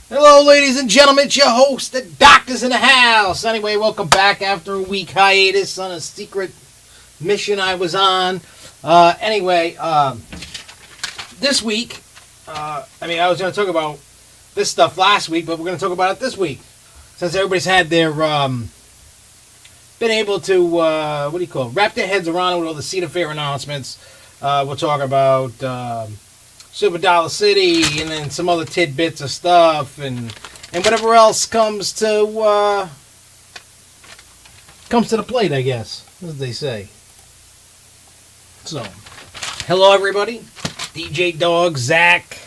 Hello, ladies and gentlemen, it's your host, the Doctor's in the house. Anyway, welcome back after a week hiatus on a secret mission I was on. This week, I was going to talk about this stuff last week, but we're going to talk about it this week. Since everybody's had their, been able to, wrap their heads around it with all the Cedar Fair announcements. We'll talk about, Super Dollar City, and then some other tidbits of stuff, and whatever else comes to the plate, I guess, as they say. So, hello everybody, DJ Dog, Zach,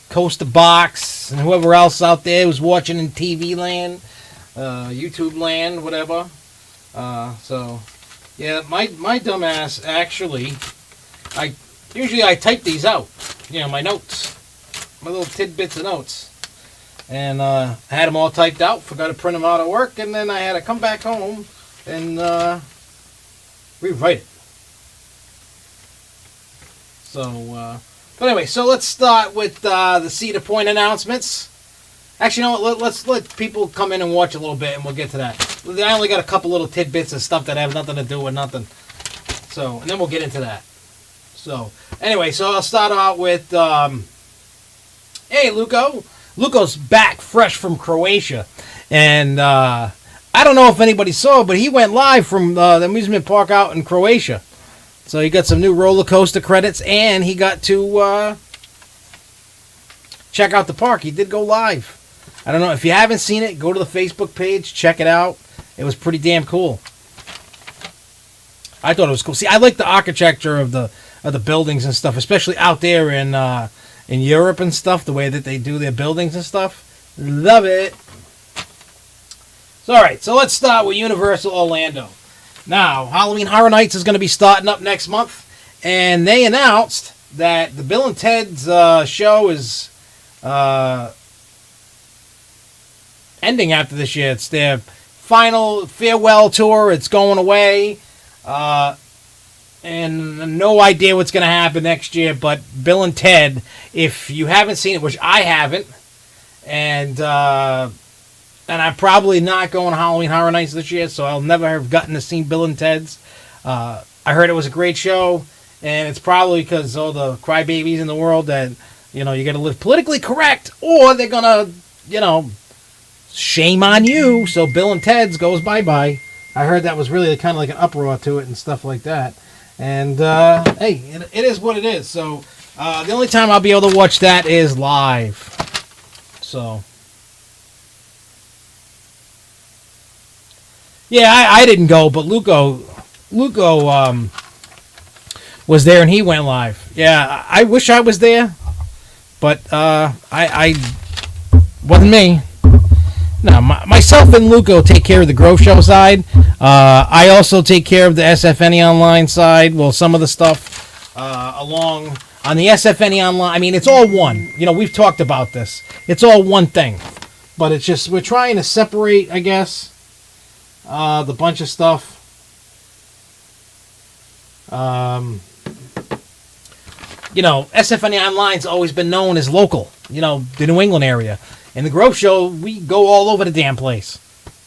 Coaster Box, and whoever else out there who's watching in TV land, YouTube land, whatever. My dumb ass actually, Usually I type these out, my notes, my little tidbits of notes. And I had them all typed out, forgot to print them out at work, and then I had to come back home and rewrite it. So, but anyway, so let's start with the Cedar Point announcements. Actually, you know what, let's let people come in and watch a little bit, and we'll get to that. I only got a couple little tidbits of stuff that have nothing to do with nothing. So, and then we'll get into that. So, anyway, so I'll start out with, hey, Luco. Luco's back fresh from Croatia. And I don't know if anybody saw, but he went live from the amusement park out in Croatia. So he got some new roller coaster credits, and he got to check out the park. He did go live. I don't know. If you haven't seen it, go to the Facebook page, check it out. It was pretty damn cool. I thought it was cool. See, I like the architecture of the buildings and stuff, especially out there in Europe and stuff, the way that they do their buildings and stuff. Love it. So, all right, so let's start with Universal Orlando. Now, Halloween Horror Nights is going to be starting up next month, and they announced that the Bill and Ted's show is ending after this year. It's their final farewell tour. It's going away. And no idea what's going to happen next year, but Bill and Ted, if you haven't seen it, which I haven't, and I'm probably not going to Halloween Horror Nights this year, so I'll never have gotten to see Bill and Ted's. I heard it was a great show, and it's probably because all the crybabies in the world that, you got to live politically correct, or they're going to, shame on you, so Bill and Ted's goes bye-bye. I heard that was really kind of like an uproar to it and stuff like that. And, hey, it is what it is. So, the only time I'll be able to watch that is live. So, yeah, I didn't go, but Luco was there and he went live. Yeah, I wish I was there, but I wasn't me. No, myself and Luco take care of the Grove Show side. I also take care of the SFNE Online side. Well, some of the stuff along on the SFNE Online. I mean, it's all one. We've talked about this. It's all one thing. But it's just, we're trying to separate, I guess, the bunch of stuff. SFNE Online's always been known as local, the New England area. In the Grove Show, we go all over the damn place.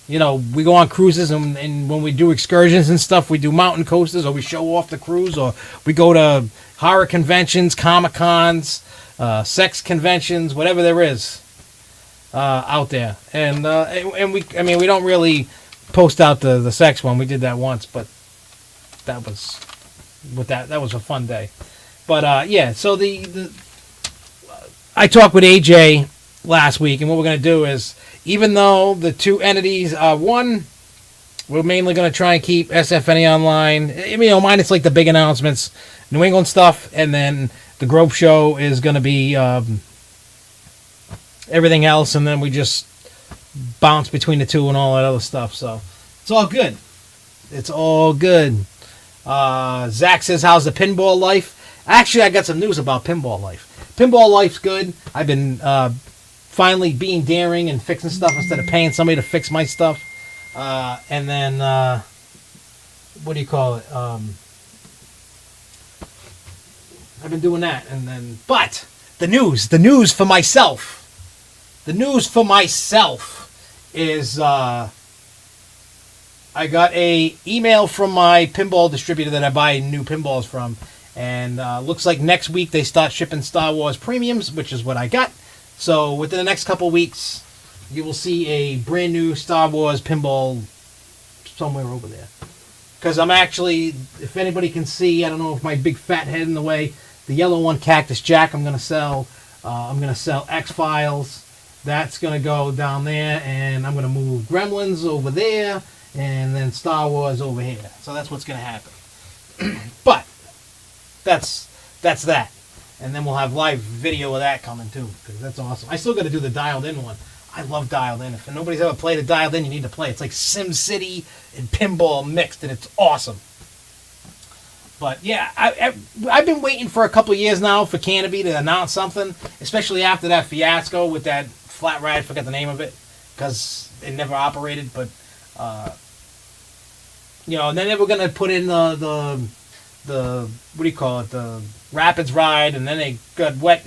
We go on cruises, and when we do excursions and stuff, we do mountain coasters, or we show off the cruise, or we go to horror conventions, Comic-Cons, sex conventions, whatever there is out there. And we don't really post out the sex one. We did that once, but that was a fun day. But yeah, so I talked with AJ last week, and what we're going to do is, even though the two entities are one, we're mainly going to try and keep SFNE Online. Mine, it's like the big announcements, New England stuff, and then the Grove Show is going to be everything else, and then we just bounce between the two and all that other stuff. So it's all good. It's all good. Zach says, how's the pinball life? Actually, I got some news about pinball life. Pinball life's good. I've been finally being daring and fixing stuff instead of paying somebody to fix my stuff. And then, what do you call it? I've been doing that. And then, but the news for myself. The news for myself is I got a email from my pinball distributor that I buy new pinballs from, and looks like next week they start shipping Star Wars premiums, which is what I got. So within the next couple weeks, you will see a brand new Star Wars pinball somewhere over there. Because I'm actually, if anybody can see, I don't know if my big fat head in the way, the yellow one, Cactus Jack, I'm going to sell. I'm going to sell X-Files. That's going to go down there, and I'm going to move Gremlins over there, and then Star Wars over here. So that's what's going to happen. But that's that. And then we'll have live video of that coming too, because that's awesome. I still got to do the dialed in one. I love dialed in. If nobody's ever played a dialed in, you need to play. It's like Sim City and pinball mixed, and it's awesome. But yeah, I've been waiting for a couple of years now for Canopy to announce something, especially after that fiasco with that flat ride. I forget the name of it because it never operated. But and then they were gonna put in the what do you call it, the Rapids ride, and then they got wet.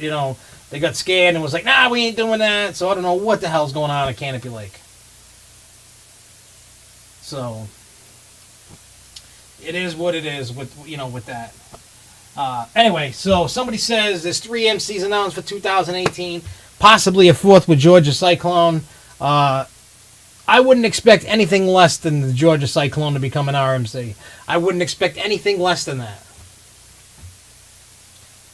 They got scared and was like, nah, we ain't doing that. So I don't know what the hell's going on at Canopy Lake. So it is what it is with that. Anyway, so somebody says there's 3 MCs announced for 2018, possibly a 4th with Georgia Cyclone. I wouldn't expect anything less than the Georgia Cyclone to become an RMC. I wouldn't expect anything less than that.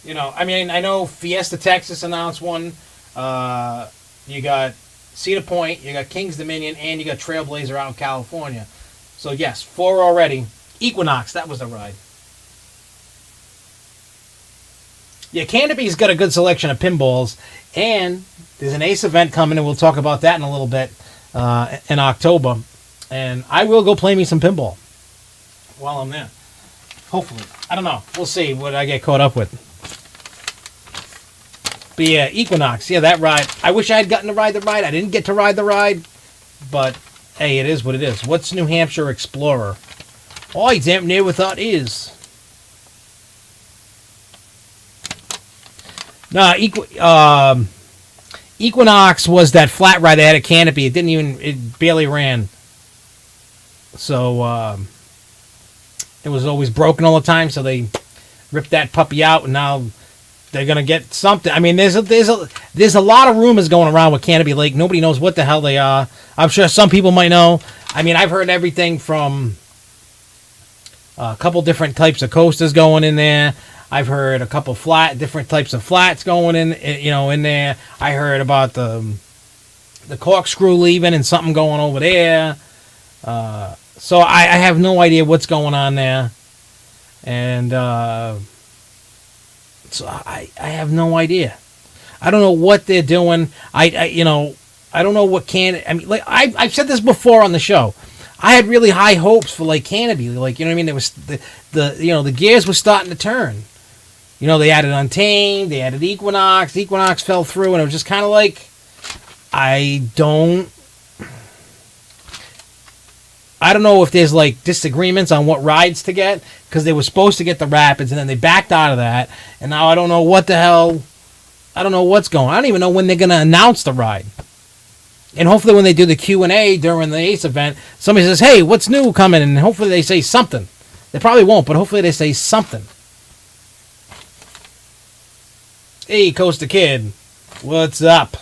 I know Fiesta Texas announced one. You got Cedar Point, you got King's Dominion, and you got Trailblazer out in California. So yes, 4 already. Equinox, that was the ride. Yeah, Canopy's got a good selection of pinballs, and there's an Ace event coming, and we'll talk about that in a little bit in October. And I will go play me some pinball while I'm there. Hopefully. I don't know. We'll see what I get caught up with. But yeah, Equinox. Yeah, that ride. I wish I had gotten to ride the ride. I didn't get to ride the ride. But, hey, it is what it is. What's New Hampshire Explorer? I damn near without is. No, Equinox was that flat ride they had at Canopy. It barely ran. So, it was always broken all the time, so they ripped that puppy out, and now they're gonna get something. I mean, there's a lot of rumors going around with Canopy Lake. Nobody knows what the hell they are. I'm sure some people might know. I mean, I've heard everything from a couple different types of coasters going in there. I've heard a couple different types of flats going in there. I heard about the corkscrew leaving and something going over there. So I have no idea what's going on there, and so I have no idea. I don't know what they're doing. I don't know what I've said this before on the show. I had really high hopes for like Canopy, like There was the gears were starting to turn. They added Untamed, they added Equinox. Equinox fell through, and it was just kind of like I don't know if there's like disagreements on what rides to get, because they were supposed to get the Rapids and then they backed out of that, and now I don't know what the hell. I don't know what's going on. I don't even know when they're going to announce the ride. And hopefully when they do the Q&A during the Ace event, somebody says, hey, what's new coming? And hopefully they say something. They probably won't, but hopefully they say something. Hey, Coaster Kid, what's up?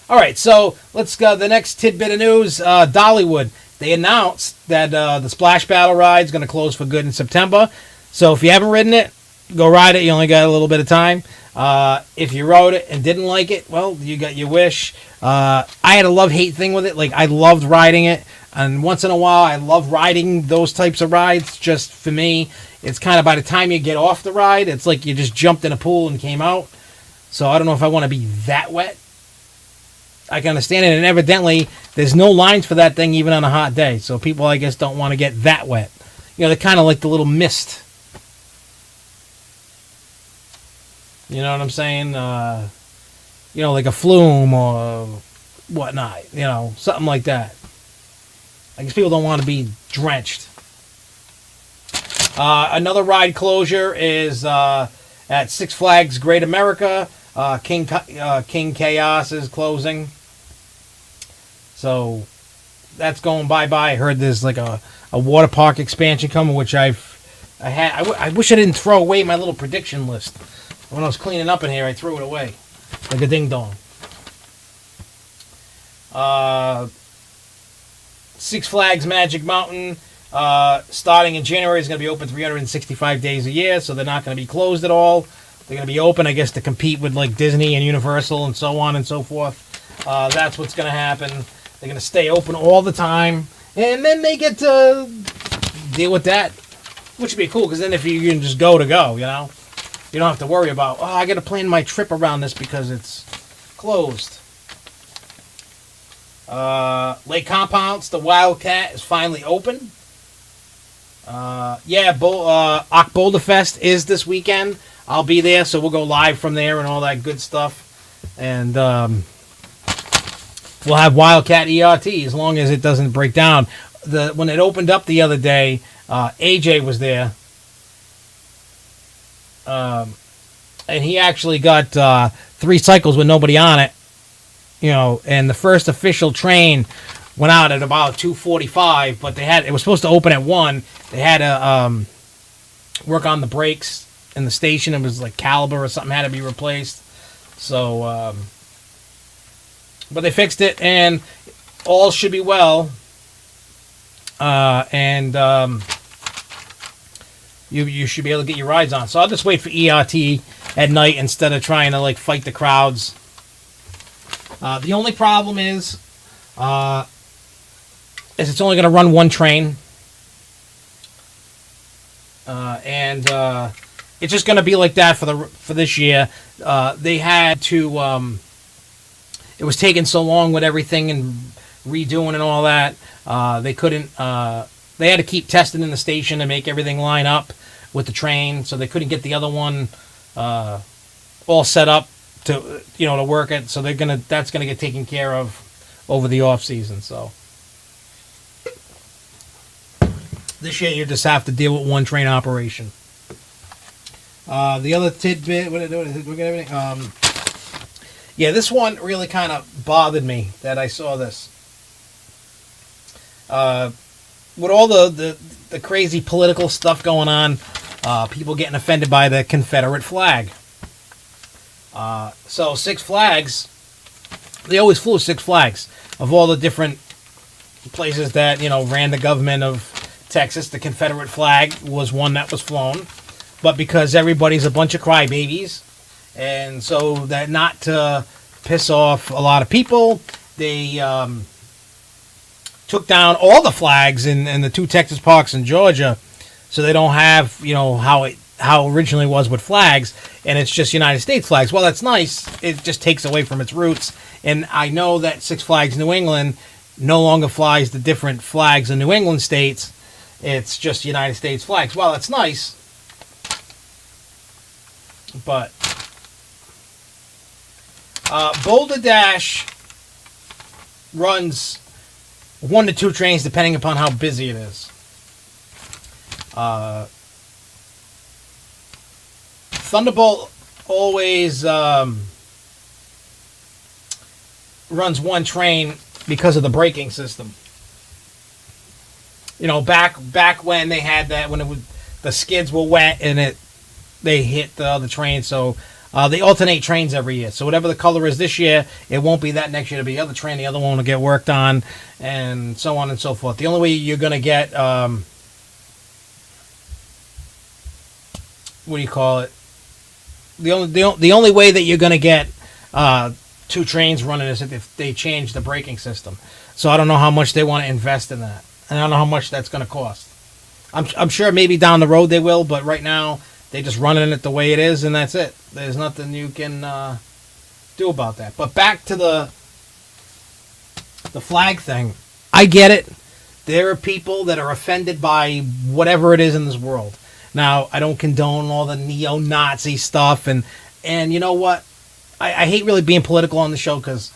All right, so let's go. The next tidbit of news, Dollywood. They announced that the Splash Battle ride is going to close for good in September. So if you haven't ridden it, go ride it. You only got a little bit of time. If you rode it and didn't like it, well, you got your wish. I had a love-hate thing with it. Like, I loved riding it. And once in a while, I love riding those types of rides. Just for me, it's kind of by the time you get off the ride, it's like you just jumped in a pool and came out. So I don't know if I want to be that wet. I can understand it. And evidently, there's no lines for that thing even on a hot day. So people, I guess, don't want to get that wet. They're kind of like the little mist. You know what I'm saying? like a flume or whatnot, something like that. I guess people don't want to be drenched. Another ride closure is at Six Flags Great America. King Chaos is closing. So that's going bye-bye. I heard there's like a water park expansion coming, which I wish I didn't throw away my little prediction list. When I was cleaning up in here, I threw it away like a ding-dong. Six Flags Magic Mountain, starting in January, is going to be open 365 days a year, so they're not going to be closed at all. They're going to be open, I guess, to compete with like Disney and Universal and so on and so forth. That's what's going to happen. They're going to stay open all the time, and then they get to deal with that, which would be cool, because then if you can just go, you don't have to worry about, I got to plan my trip around this because it's closed. Lake Compounce, the Wildcat, is finally open. Boulderfest is this weekend. I'll be there, so we'll go live from there and all that good stuff. And we'll have Wildcat ERT as long as it doesn't break down. When it opened up the other day, AJ was there. And he actually got 3 cycles with nobody on it. And the first official train went out at about 2:45, but it was supposed to open at 1. They had to work on the brakes in the station. It was like caliber or something had to be replaced. So, but they fixed it, and all should be well. You should be able to get your rides on. So I'll just wait for ERT at night instead of trying to like fight the crowds. The only problem is it's only going to run 1 train. And it's just going to be like that for this year. They had to it was taking so long with everything and redoing and all that. They couldn't they had to keep testing in the station to make everything line up with the train, so they couldn't get the other one all set up to work it. So that's gonna get taken care of over the off season. So this year you just have to deal with 1 train operation. The other tidbit, this one really kind of bothered me that I saw this. With all the crazy political stuff going on, people getting offended by the Confederate flag. So Six Flags, they always flew Six Flags. Of all the different places that, ran the government of Texas, the Confederate flag was one that was flown. But because everybody's a bunch of crybabies, and so that not to piss off a lot of people, they took down all the flags in the 2 Texas parks in Georgia, so they don't have, how originally was with flags, and it's just United States flags. Well, that's nice. It just takes away from its roots. And I know that Six Flags New England no longer flies the different flags in New England states. It's just United States flags. Well, that's nice. But Boulder Dash runs 1 to 2 trains depending upon how busy it is. Thunderbolt always runs 1 train because of the braking system. Back when they had that, when the skids were wet and they hit the other train, so they alternate trains every year. So whatever the color is this year, it won't be that next year. It'll be the other train. The other one will get worked on, and so on and so forth. The only way you're going to get what do you call it? The only way that you're going to get 2 trains running is if they change the braking system. So I don't know how much they want to invest in that, and I don't know how much that's going to cost. I'm sure maybe down the road they will, but right now they just running it the way it is, and that's it. There's nothing you can do about that. But back to the flag thing. I get it. There are people that are offended by whatever it is in this world. Now, I don't condone all the neo-Nazi stuff, and you know what? I hate really being political on the show because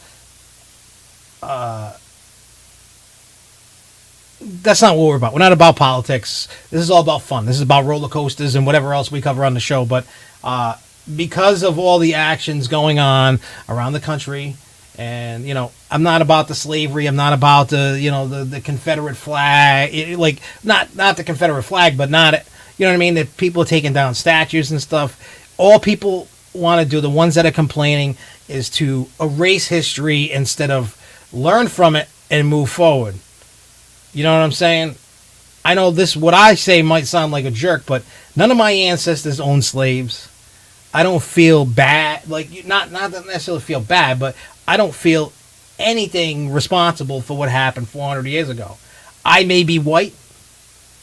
that's not what we're about. We're not about politics. This is all about fun. This is about roller coasters and whatever else we cover on the show. But because of all the actions going on around the country, and I'm not about the slavery. I'm not about the Confederate flag. Not the Confederate flag, but not what I mean. That people are taking down statues and stuff. All people want to do, the ones that are complaining, is to erase history instead of learn from it and move forward. You know what I'm saying? I know what I say might sound like a jerk, but none of my ancestors owned slaves. I don't feel bad. Not necessarily feel bad, but I don't feel anything responsible for what happened 400 years ago. I may be white,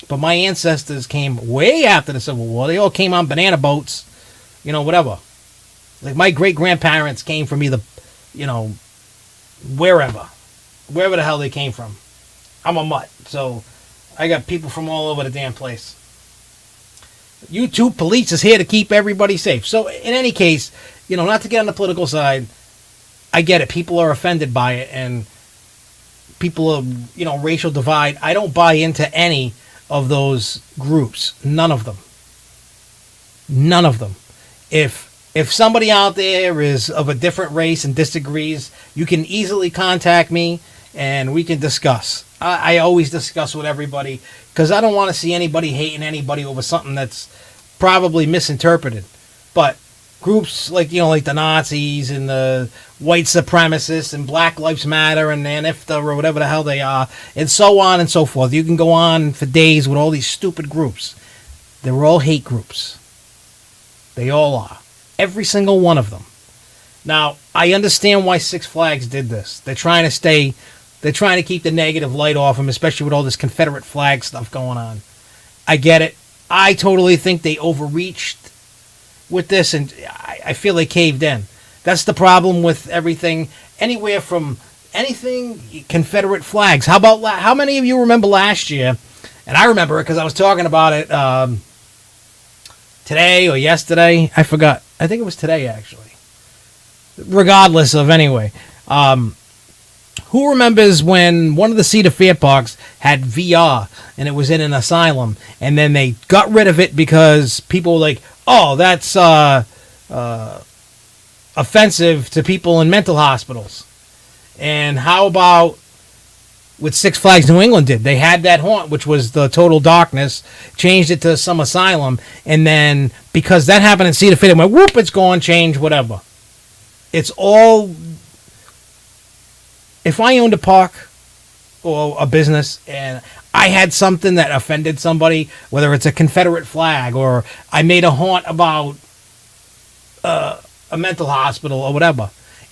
but my ancestors came way after the Civil War. They all came on banana boats, whatever. Like my great-grandparents came from either, wherever the hell they came from. I'm a mutt, so I got people from all over the damn place. YouTube police is here to keep everybody safe. So in any case, not to get on the political side, I get it. People are offended by it, and people are, racial divide. I don't buy into any of those groups. None of them. None of them. If somebody out there is of a different race and disagrees, you can easily contact me and we can discuss. I always discuss with everybody because I don't want to see anybody hating anybody over something that's probably misinterpreted. But groups like the Nazis and the white supremacists and Black Lives Matter and NIFTA or whatever the hell they are, and so on and so forth. You can go on for days with all these stupid groups. They're all hate groups. They all are. Every single one of them. Now, I understand why Six Flags did this. They're trying to keep the negative light off them, especially with all this Confederate flag stuff going on. I get it. I totally think they overreached with this, and I feel they caved in. That's the problem with everything. Anywhere from anything Confederate flags. How many of you remember last year? And I remember it because I was talking about it today or yesterday. I forgot. I think it was today, actually. Regardless of, anyway. Who remembers when one of the Cedar Fair parks had VR and it was in an asylum, and then they got rid of it because people were like, oh, that's offensive to people in mental hospitals. And how about what Six Flags New England did? They had that haunt, which was the total darkness, changed it to some asylum, and then because that happened in Cedar Fair, they went, whoop, it's gone, change, whatever. It's all... If I owned a park or a business and I had something that offended somebody, whether it's a Confederate flag or I made a haunt about a mental hospital or whatever,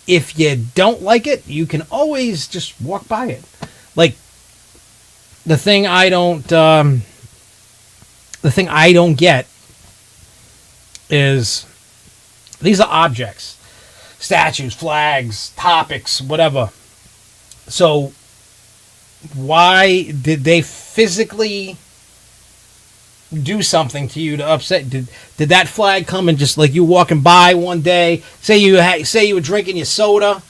if you don't like it, you can always just walk by it. Like the thing I don't get is these are objects, statues, flags, topics, whatever. So why did they physically do something to you to upset? Did that flag come and just like you walking by one day, say you were drinking your soda,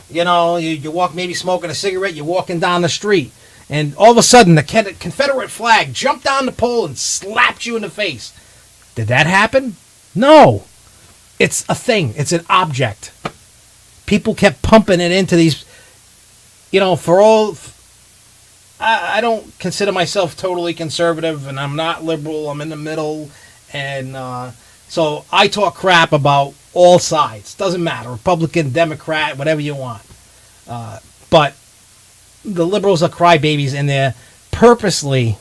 you walk maybe smoking a cigarette, you're walking down the street, and all of a sudden the Confederate flag jumped down the pole and slapped you in the face. Did that happen? No. It's a thing. It's an object. People kept pumping it into these... I don't consider myself totally conservative, and I'm not liberal. I'm in the middle, and so I talk crap about all sides. Doesn't matter, Republican, Democrat, whatever you want. But the liberals are crybabies, and they're purposely,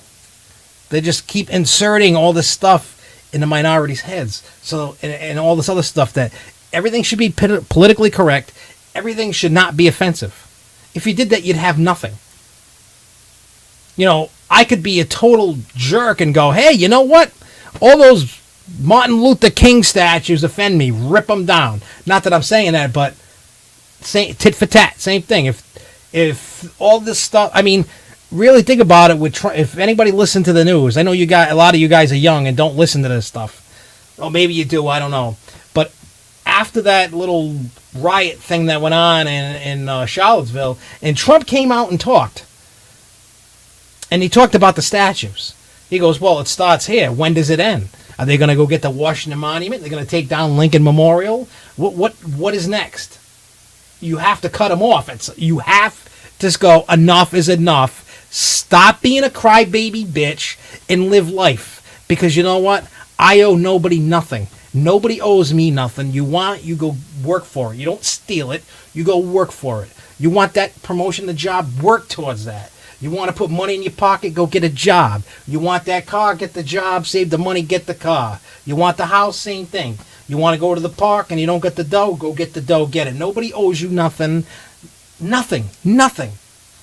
they just keep inserting all this stuff in the minorities' heads. So, and all this other stuff that everything should be politically correct. Everything should not be offensive. If you did that, you'd have nothing. I could be a total jerk and go, hey, you know what? All those Martin Luther King statues offend me. Rip them down. Not that I'm saying that, but tit for tat, same thing. If all this stuff, I mean, really think about it. If anybody listened to the news, I know a lot of you guys are young and don't listen to this stuff. Or maybe you do, I don't know. But after that little riot thing that went on in Charlottesville, and Trump came out and talked. And he talked about the statues. He goes, well, it starts here. When does it end? Are they going to go get the Washington Monument? They're going to take down Lincoln Memorial? What is next? You have to cut them off. You have to just go, enough is enough. Stop being a crybaby bitch and live life. Because you know what? I owe nobody nothing. Nobody owes me nothing. You go work for it. You don't steal it. You go work for it. You want that promotion, the job, work towards that. You want to put money in your pocket, go get a job. You want that car, get the job, save the money, get the car. You want the house, same thing. You want to go to the park and you don't get the dough, go get the dough, get it. Nobody owes you nothing. Nothing.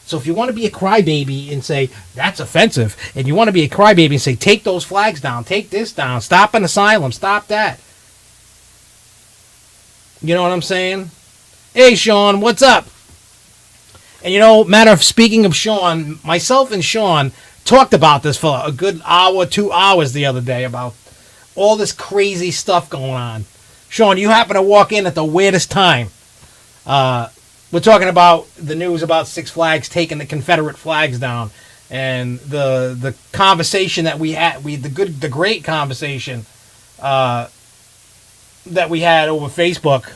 So if you want to be a crybaby and say, that's offensive, and you want to be a crybaby and say, take those flags down, take this down, stop an asylum, stop that. You know what I'm saying? Hey, Sean, what's up? And matter of speaking of Sean, myself and Sean talked about this for a good hour, 2 hours the other day about all this crazy stuff going on. Sean, you happen to walk in at the weirdest time. We're talking about the news about Six Flags taking the Confederate flags down, and the conversation that we had, the great conversation that we had over Facebook.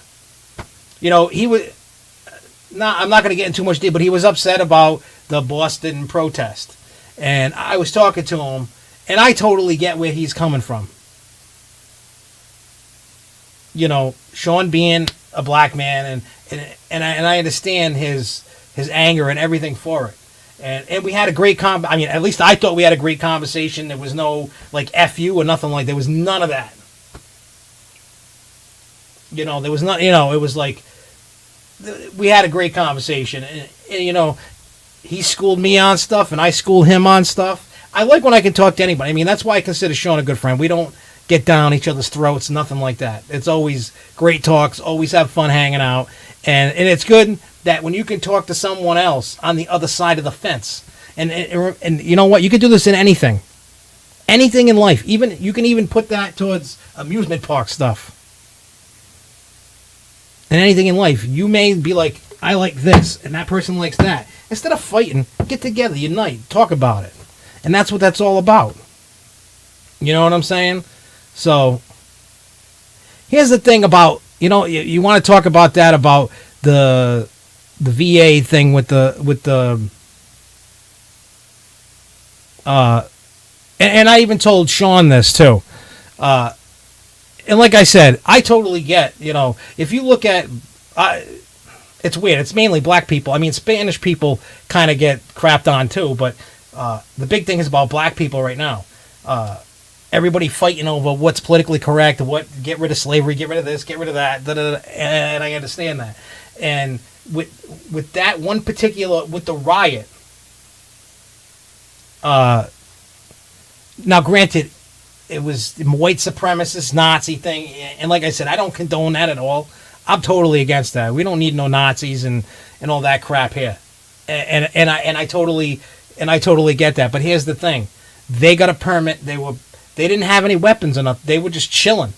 He was. I'm not going to get into too much detail, but he was upset about the Boston protest. And I was talking to him, and I totally get where he's coming from. Sean being a black man, and I understand his anger and everything for it. And we had a great at least I thought we had a great conversation. There was no, F you or nothing like that. There was none of that. There was not, it was like, we had a great conversation, and he schooled me on stuff, and I schooled him on stuff. I like when I can talk to anybody. That's why I consider Sean a good friend. We don't get down each other's throats, nothing like that. It's always great talks, always have fun hanging out, and it's good that when you can talk to someone else on the other side of the fence, and you know what, you can do this in anything in life. Even you can even put that towards amusement park stuff. And anything in life, you may be like, I like this, and that person likes that. Instead of fighting, get together, unite, talk about it. And that's what that's all about. You know what I'm saying? So, here's the thing about, you want to talk about that, about the VA thing with the and I even told Sean this too. And like I said, I totally get, if you look at, it's weird. It's mainly black people. Spanish people kind of get crapped on too, but the big thing is about black people right now. Everybody fighting over what's politically correct, get rid of slavery, get rid of this, get rid of that, and I understand that. And with that one particular, with the riot, now granted, it was the white supremacist Nazi thing, and like I said, I don't condone that at all. I'm totally against that. We don't need no Nazis and all that crap here. And I totally get that. But here's the thing: they got a permit. They didn't have any weapons enough. They were just chilling.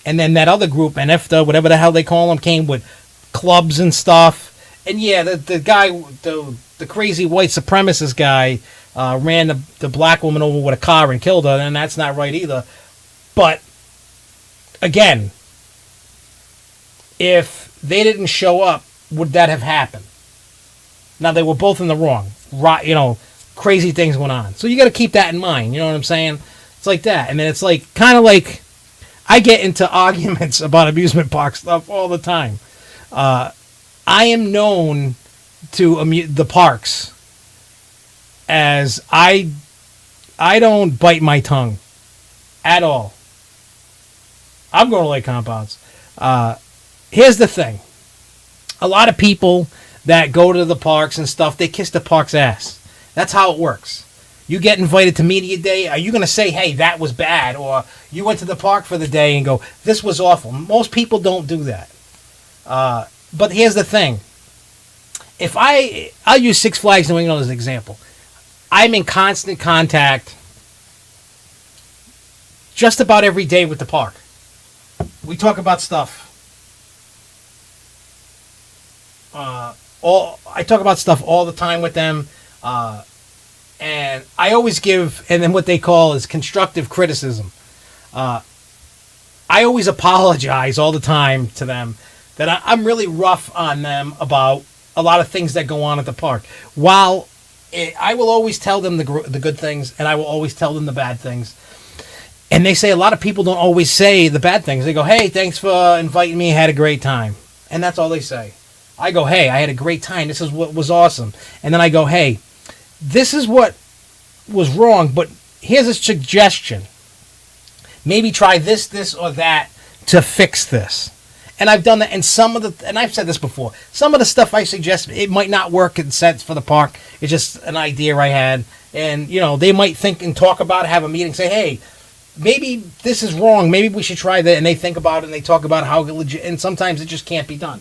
And then that other group, NFTA, whatever the hell they call them, came with clubs and stuff. And yeah, the guy, the crazy white supremacist guy, ran the black woman over with a car and killed her, and that's not right either. But, again, if they didn't show up, would that have happened? Now, they were both in the wrong. Crazy things went on. So you got to keep that in mind, you know what I'm saying? It's like that. And then it's kind of like, I get into arguments about amusement park stuff all the time. I am known to the parks as I don't bite my tongue at all. I'm going to Lake Compounds. Here's the thing. A lot of people that go to the parks and stuff, they kiss the park's ass. That's how it works. You get invited to media day, are you going to say, hey, that was bad? Or you went to the park for the day and go, this was awful. Most people don't do that. But here's the thing. I'll use Six Flags New England as an example. I'm in constant contact just about every day with the park. We talk about stuff I talk about stuff all the time with them, and I always give, and then what they call is constructive criticism. I always apologize all the time to them that I'm really rough on them about a lot of things that go on at the park. While I will always tell them the good things, and I will always tell them the bad things. And they say a lot of people don't always say the bad things. They go, hey, thanks for inviting me. I had a great time. And that's all they say. I go, hey, I had a great time. This is what was awesome. And then I go, hey, this is what was wrong, but here's a suggestion. Maybe try this, or that to fix this. And I've done that. And I've said this before, some of the stuff I suggest, it might not work in sense for the park. It's just an idea I had. And, they might think and talk about it, have a meeting, say, hey, maybe this is wrong. Maybe we should try that. And they think about it and they talk about how legit. And sometimes it just can't be done.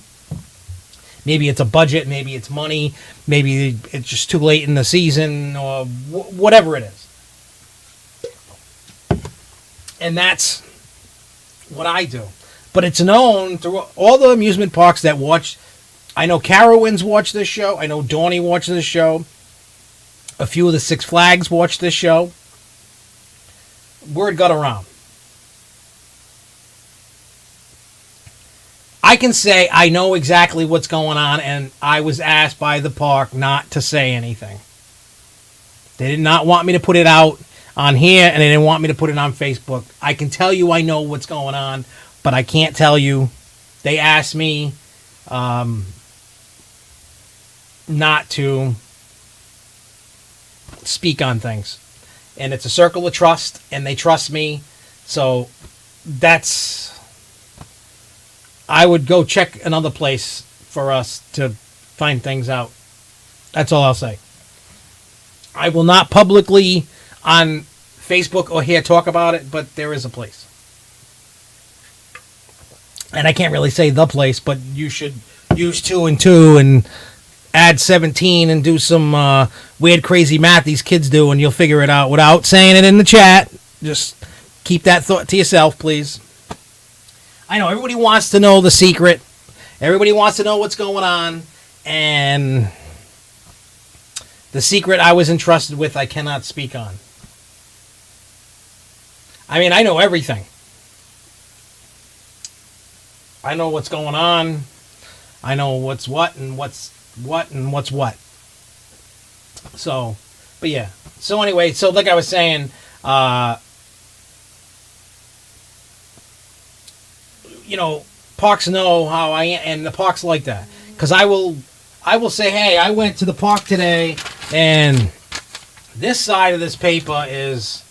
Maybe it's a budget. Maybe it's money. Maybe it's just too late in the season, or whatever it is. And that's what I do. But it's known through all the amusement parks that watch. I know Carowinds watch this show. I know Donnie watches this show. A few of the Six Flags watch this show. Word got around. I can say I know exactly what's going on, and I was asked by the park not to say anything. They did not want me to put it out on here, and they didn't want me to put it on Facebook. I can tell you I know what's going on, but I can't tell you. They asked me not to speak on things. And it's a circle of trust, and they trust me. So I would go check another place for us to find things out. That's all I'll say. I will not publicly on Facebook or here talk about it, but there is a place. And I can't really say the place, but you should use 2 and 2 and add 17 and do some weird, crazy math these kids do, and you'll figure it out without saying it in the chat. Just keep that thought to yourself, please. I know everybody wants to know the secret. Everybody wants to know what's going on. And the secret I was entrusted with, I cannot speak on. I mean, I know everything. I know what's going on. I know what's what and what's what and what's what. So, but yeah. So anyway, so like I was saying, parks know how I am, and the parks like that. Because I will say, hey, I went to the park today, and this side of this paper is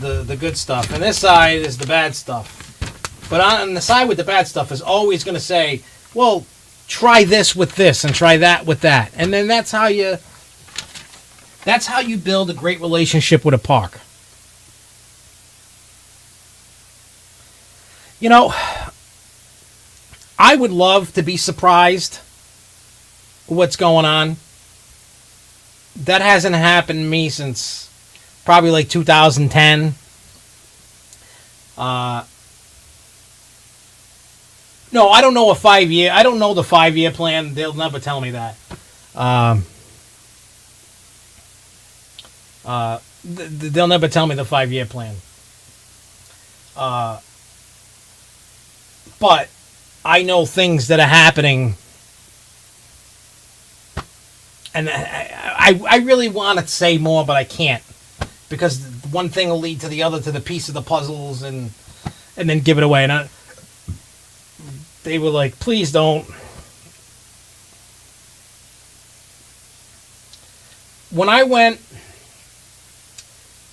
the good stuff, and this side is the bad stuff. But on the side with the bad stuff is always going to say, well, try this with this and try that with that. And then that's how you build a great relationship with a park. I would love to be surprised what's going on. That hasn't happened to me since probably like 2010. No, I don't know I don't know the 5-year plan. They'll never tell me that. They'll never tell me the 5-year plan. But I know things that are happening, and I really want to say more, but I can't, because one thing will lead to the other, to the piece of the puzzles, and then give it away. And they were like, please don't. When I went,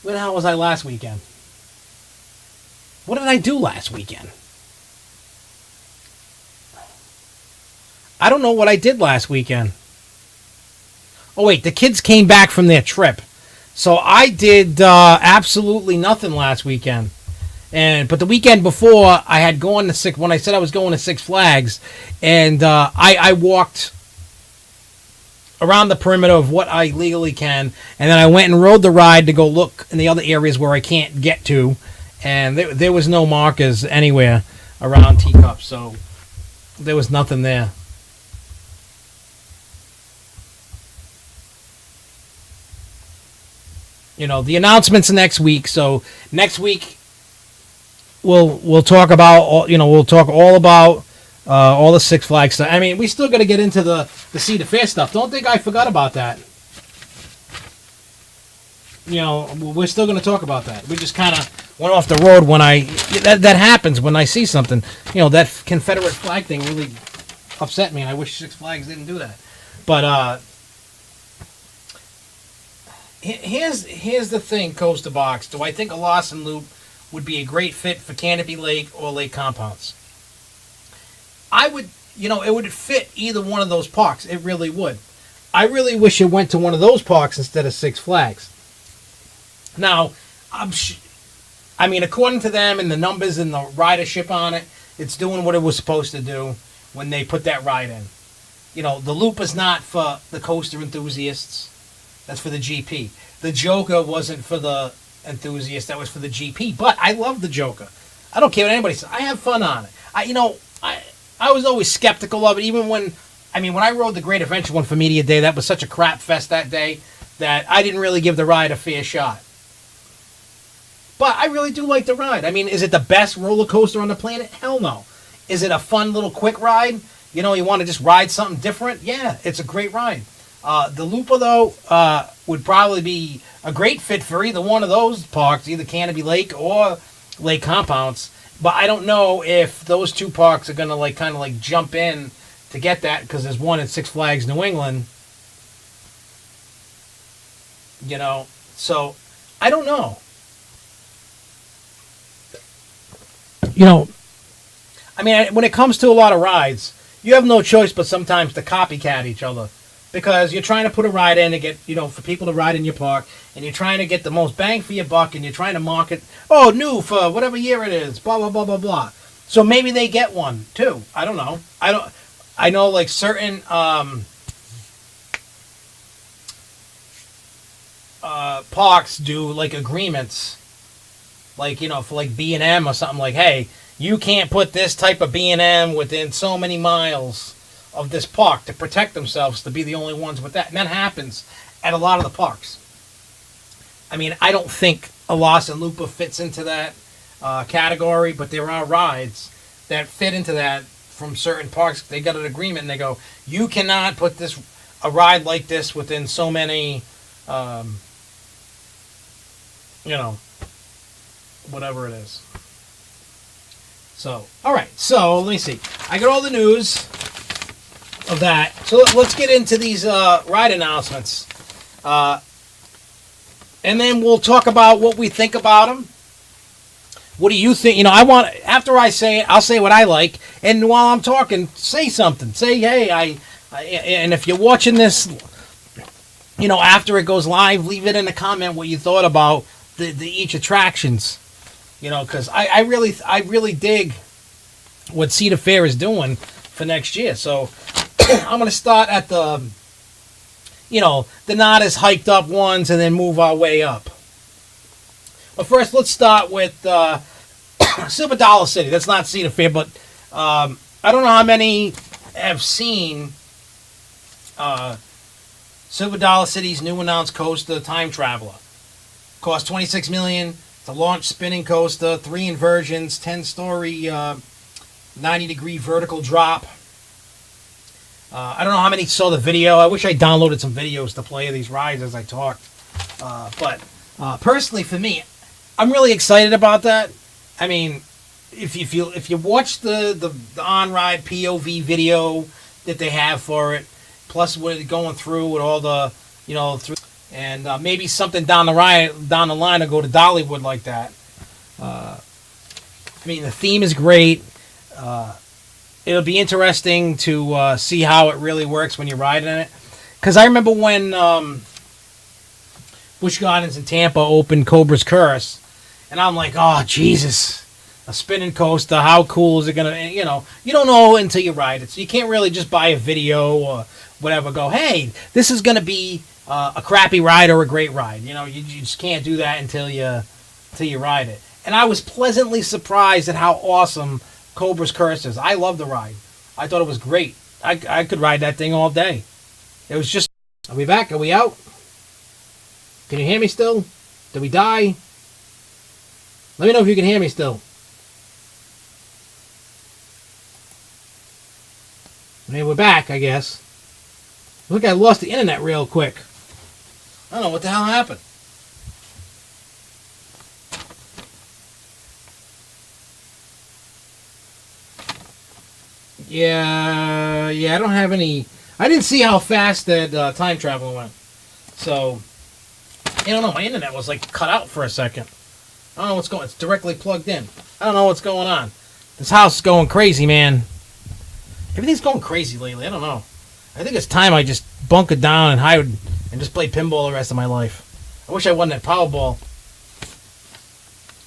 where the hell was I last weekend? What did I do last weekend? I don't know what I did last weekend. Oh, wait, the kids came back from their trip. So I did absolutely nothing last weekend. But the weekend before, I had gone to when I said I was going to Six Flags, and I walked around the perimeter of what I legally can, and then I went and rode the ride to go look in the other areas where I can't get to, and there was no markers anywhere around Teacup, so there was nothing there. the announcements next week. So next week we'll talk about we'll talk all about all the Six Flags stuff. I mean, we still got to get into the Cedar Fair stuff. Don't think I forgot about that. We're still going to talk about that. We just kind of went off the road when that happens when I see something. That Confederate flag thing really upset me, and I wish Six Flags didn't do that. But here's the thing, Coaster Box. Do I think a Lawson Loop would be a great fit for Canopy Lake or Lake Compounce? I would, it would fit either one of those parks. It really would. I really wish it went to one of those parks instead of Six Flags. Now, I mean, according to them and the numbers and the ridership on it, it's doing what it was supposed to do when they put that ride in. The loop is not for the coaster enthusiasts. That's for the GP. The Joker wasn't for the enthusiasts. That was for the GP. But I love the Joker. I don't care what anybody says. I have fun on it. I was always skeptical of it. Even when I rode the Great Adventure one for Media Day, that was such a crap fest that day that I didn't really give the ride a fair shot. But I really do like the ride. I mean, is it the best roller coaster on the planet? Hell no. Is it a fun little quick ride? You want to just ride something different? Yeah, it's a great ride. The Looper, though, would probably be a great fit for either one of those parks, either Canopy Lake or Lake Compounce. But I don't know if those two parks are going to kind of jump in to get that, because there's one at Six Flags New England. So I don't know. When it comes to a lot of rides, you have no choice but sometimes to copycat each other, because you're trying to put a ride in to get, for people to ride in your park, and you're trying to get the most bang for your buck, and you're trying to market, new for whatever year it is, blah, blah, blah, blah, blah. So maybe they get one, too. I don't know. I know, certain parks do, agreements, for, B&M or something, hey, you can't put this type of B&M within so many miles of this park to protect themselves to be the only ones with that. And that happens at a lot of the parks. I don't think a Lawson Looper fits into that category, but there are rides that fit into that from certain parks. They got an agreement, and they go, you cannot put a ride like this within so many, whatever it is. So, all right. So, let me see. I got all the news of that. So, let's get into these ride announcements. And then we'll talk about what we think about them. What do you think? After I say it, I'll say what I like. And while I'm talking, say something. Say, hey, and if you're watching this, after it goes live, leave it in a comment what you thought about the each attractions. Because I really dig what Cedar Fair is doing for next year. So I'm going to start at the not as hiked up ones and then move our way up. But first, let's start with Silver Dollar City. That's not Cedar Fair, but I don't know how many have seen Silver Dollar City's new announced coaster, Time Traveler. Cost $26 million. It's a launch spinning coaster, 3 inversions, 10-story, 90-degree vertical drop. I don't know how many saw the video. I wish I downloaded some videos to play these rides as I talked. But personally, for me, I'm really excited about that. If you watch the on-ride POV video that they have for it, plus what it's going through with all the through. And maybe something down the line will go to Dollywood like that. The theme is great. It'll be interesting to see how it really works when you ride in it. Because I remember when Busch Gardens in Tampa opened Cobra's Curse, and I'm like, oh, Jesus, a spinning coaster, how cool is it going to, you don't know until you ride it. So you can't really just buy a video or whatever, go, hey, this is going to be a crappy ride or a great ride. You just can't do that until you ride it. And I was pleasantly surprised at how awesome Cobra's Curse is. I love the ride. I thought it was great. I could ride that thing all day. It was just... Are we back? Are we out? Can you hear me still? Did we die? Let me know if you can hear me still. Maybe we're back, I guess. Look, I lost the internet real quick. I don't know what the hell happened. Yeah, I don't have any... I didn't see how fast that time travel went. So, I don't know. My internet was like cut out for a second. I don't know what's going on. It's directly plugged in. I don't know what's going on. This house is going crazy, man. Everything's going crazy lately. I don't know. I think it's time I just bunker down and hide and just play pinball the rest of my life. I wish I won that Powerball.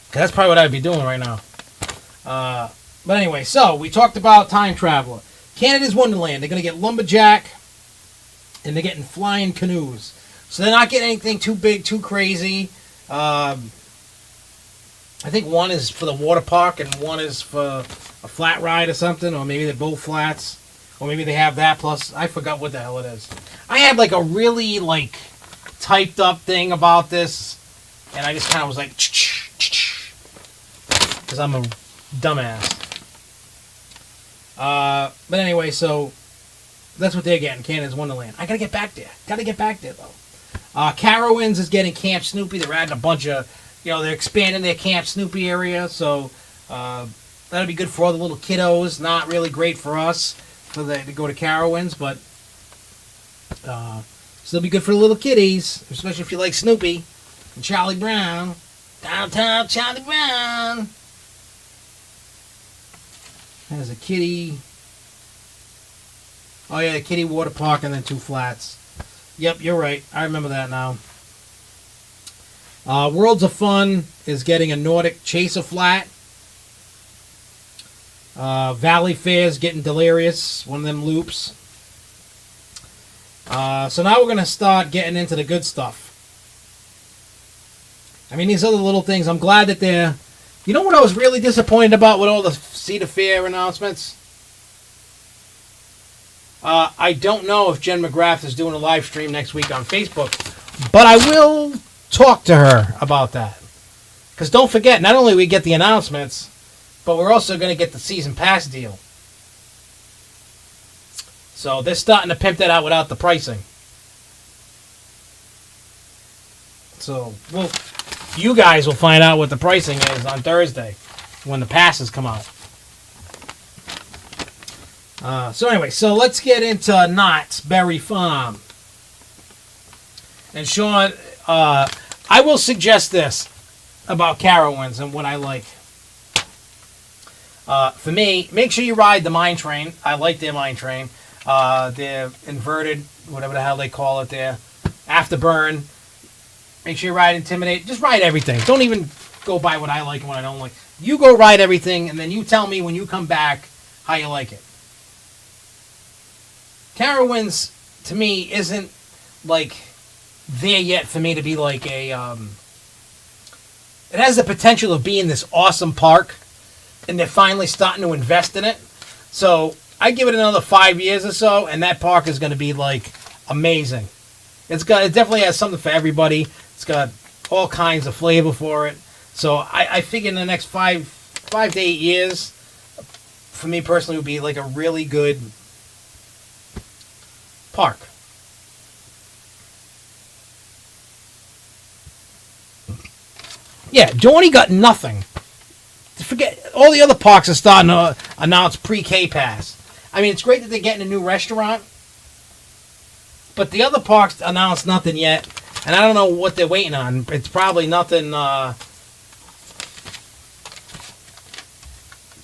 Because that's probably what I'd be doing right now. But anyway, so we talked about Time Traveler. Canada's Wonderland. They're going to get Lumberjack, and they're getting Flying Canoes. So they're not getting anything too big, too crazy. I think one is for the water park, and one is for a flat ride or something, or maybe they're both flats, or maybe they have that plus. I forgot what the hell it is. I had like a really like typed up thing about this, and I just kind of was like, because I'm a dumbass. But anyway, so that's what they're getting. Canada's Wonderland. I gotta get back there. Though. Carowinds is getting Camp Snoopy. They're adding a bunch of, they're expanding their Camp Snoopy area. So that'll be good for all the little kiddos. Not really great for us to go to Carowinds, but still be good for the little kiddies, especially if you like Snoopy and Charlie Brown. Downtown Charlie Brown. There's a kiddie. Oh, yeah, the kiddie water park and then 2 flats. Yep, you're right. I remember that now. Worlds of Fun is getting a Nordic Chaser flat. Valley Fair's getting Delirious, one of them loops. So now we're going to start getting into the good stuff. I mean, these other little things, I'm glad that they're... You know what I was really disappointed about with all the Cedar Fair announcements? I don't know if Jen McGrath is doing a live stream next week on Facebook, but I will talk to her about that. Because don't forget, not only we get the announcements, but we're also going to get the season pass deal. So they're starting to pimp that out without the pricing. So you guys will find out what the pricing is on Thursday when the passes come out. So anyway, let's get into Knott's Berry Farm. And Sean, I will suggest this about Carowinds and what I like. For me, make sure you ride the mine train. I like their mine train. Their inverted, whatever the hell they call it there, afterburn. Make sure you ride Intimidate. Just ride everything. Don't even go by what I like and what I don't like. You go ride everything, and then you tell me when you come back how you like it. Carowinds, to me, isn't, like, there yet for me to be like a... It has the potential of being this awesome park, and they're finally starting to invest in it. So, I give it another 5 years or so, and that park is going to be, like, amazing. It definitely has something for everybody. It's got all kinds of flavor for it. So I figure in the next 5 to 8 years, for me personally, would be like a really good park. Yeah, Dorney got nothing. Forget all the other parks are starting to announce pre-K pass. I mean, it's great that they're getting a new restaurant, but the other parks announced nothing yet, and I don't know what they're waiting on. It's probably nothing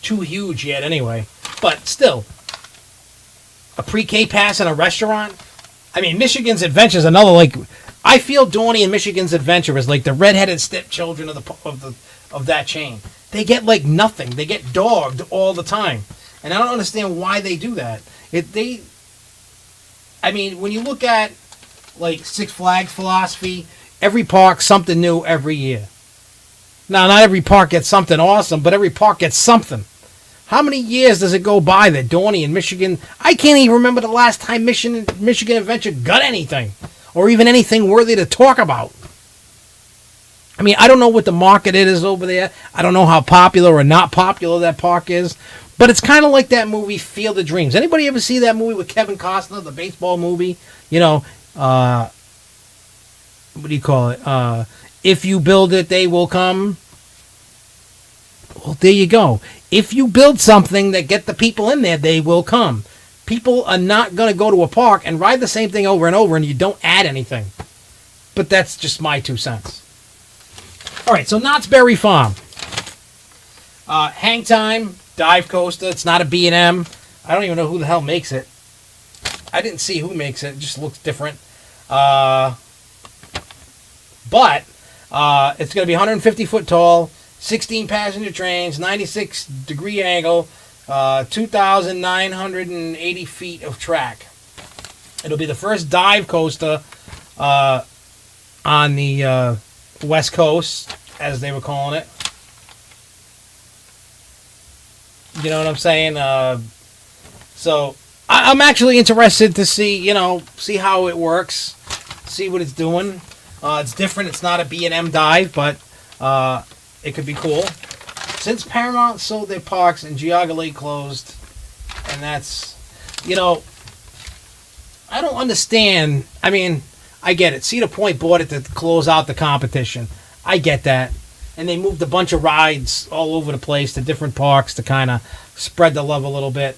too huge yet anyway. But still, a pre-K pass in a restaurant? I mean, Michigan's Adventure is another, like... I feel Dorney and Michigan's Adventure is like the redheaded stepchildren of that chain. They get, like, nothing. They get dogged all the time. And I don't understand why they do that. I mean, when you look at, like, Six Flags philosophy, every park, something new every year. Now, not every park gets something awesome, but every park gets something. How many years does it go by that Dorney and Michigan... I can't even remember the last time Michigan Adventure got anything. Or even anything worthy to talk about. I mean, I don't know what the market it is over there. I don't know how popular or not popular that park is. But it's kind of like that movie Field of Dreams. Anybody ever see that movie with Kevin Costner, the baseball movie? You know, what do you call it? If you build it, they will come. Well, there you go. If you build something that get the people in there, they will come. People are not going to go to a park and ride the same thing over and over, and you don't add anything. But that's just my 2 cents. All right, so Knott's Berry Farm. Hang Time dive coaster. It's not a B&M. I don't even know who the hell makes it. I didn't see who makes it. It just looks different. But it's going to be 150 foot tall, 16 passenger trains, 96 degree angle, 2,980 feet of track. It'll be the first dive coaster on the West Coast, as they were calling it. You know what I'm saying? So I'm actually interested to see how it works, see what it's doing. It's different. It's not a B&M dive, but it could be cool. Since Paramount sold their parks and Geauga Lake closed, and that's, I don't understand. I mean, I get it. Cedar Point bought it to close out the competition. I get that. And they moved a bunch of rides all over the place to different parks to kind of spread the love a little bit.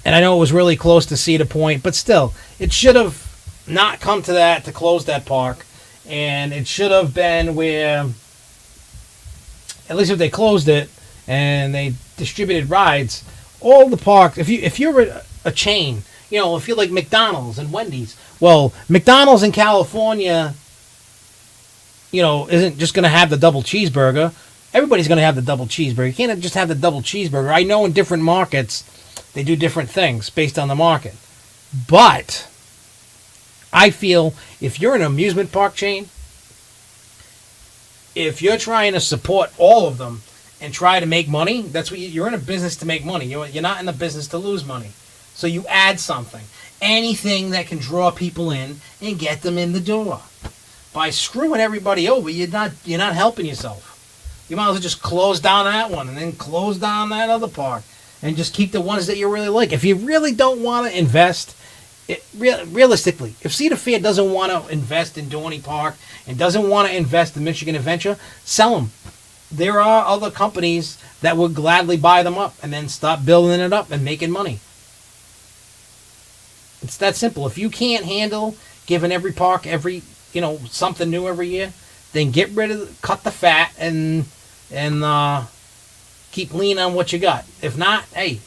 And I know it was really close to Cedar Point, but still, it should have not come to that to close that park. And it should have been where, at least if they closed it and they distributed rides, all the parks, if you're a chain, if you're like McDonald's and Wendy's, well, McDonald's in California, isn't just going to have the double cheeseburger. Everybody's going to have the double cheeseburger. You can't just have the double cheeseburger. I know in different markets, they do different things based on the market. But I feel if you're an amusement park chain, if you're trying to support all of them and try to make money, that's what you're in a business to make money. You're not in the business to lose money. So you add something. Anything that can draw people in and get them in the door. By screwing everybody over, you're not helping yourself. You might as well just close down that one and then close down that other park and just keep the ones that you really like. If you really don't want to invest, realistically, if Cedar Fair doesn't want to invest in Dorney Park and doesn't want to invest in Michigan Adventure, sell them. There are other companies that would gladly buy them up and then stop building it up and making money. It's that simple. If you can't handle giving every park something new every year, then cut the fat and keep lean on what you got. If not, hey,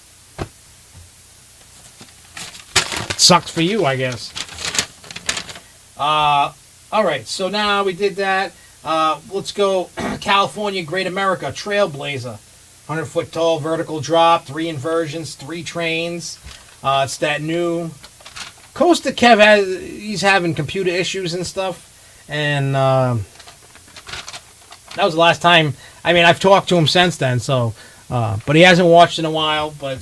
it sucks for you, I guess. All right, so now we did that. Let's go California Great America Trailblazer. 100-foot tall vertical drop, 3 inversions, 3 trains. It's that new Coaster Kev he's having computer issues and stuff, and that was the last time. I mean, I've talked to him since then, so but he hasn't watched in a while. But